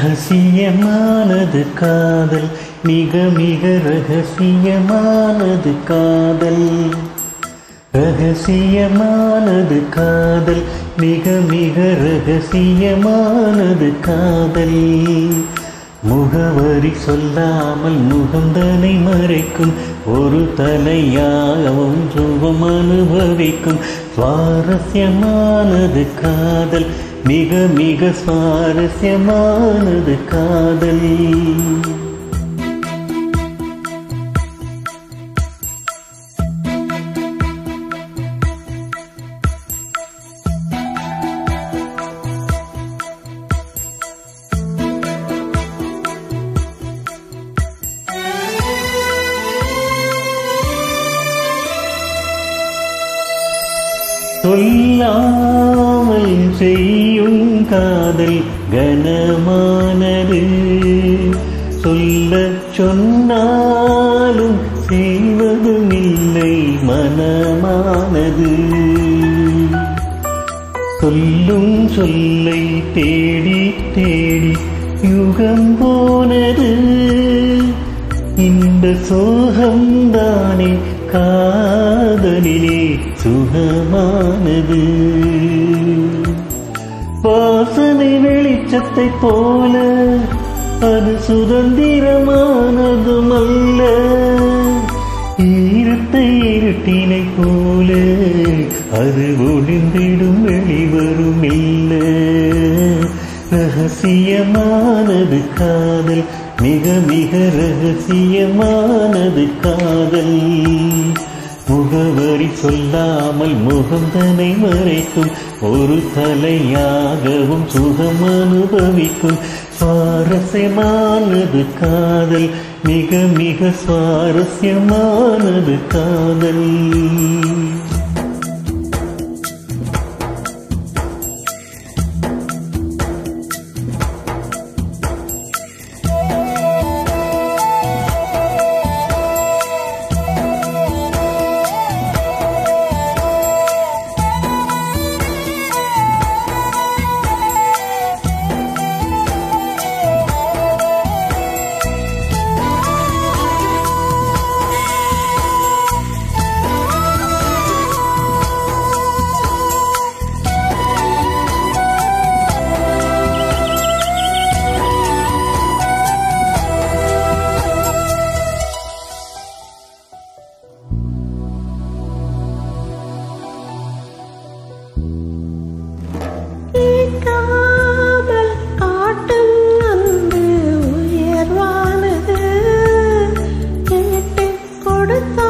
ரகசியமானது காதல், மிக மிக ரகசியமானது காதல். ரகசியமானது காதல், மிக மிக ரகசியமானது காதல். முகவரி சொல்லாமல் முகந்தனை மறைக்கும், ஒரு தலையாகவும் சுகம் அனுபவிக்கும். சுவாரஸ்யமானது காதல், மிக மிக சுவாரஸ்யமானது காதல். சொல்லாமல் செய்யும் காதல் கனமானது, சொல்லச் சொன்னாலும் செய்வதும் இல்லை மனமானது. சொல்லும் சொல்லை தேடி தேடி யுகம் போனது, இந்த சோகம்தானே காதலிலே சுகமானது. வாசனை வெளிச்சத்தை போல அது சுதந்திரமானதும் அல்ல, ஈரத்தை இருட்டினை போல அது ஒளிந்திடும் வெளிவரும் இல்ல. ரகசியமானது காதல், மிக மிக ரகசியமானது காதல். முகவரி சொல்லாமல் முகந்தனை மறைக்கும், ஒரு தலையாகவும் சுகம் அனுபவிக்கும். சுவாரஸ்யமானது காதல், மிக மிக சுவாரஸ்யமானது காதல். கொடுத்தா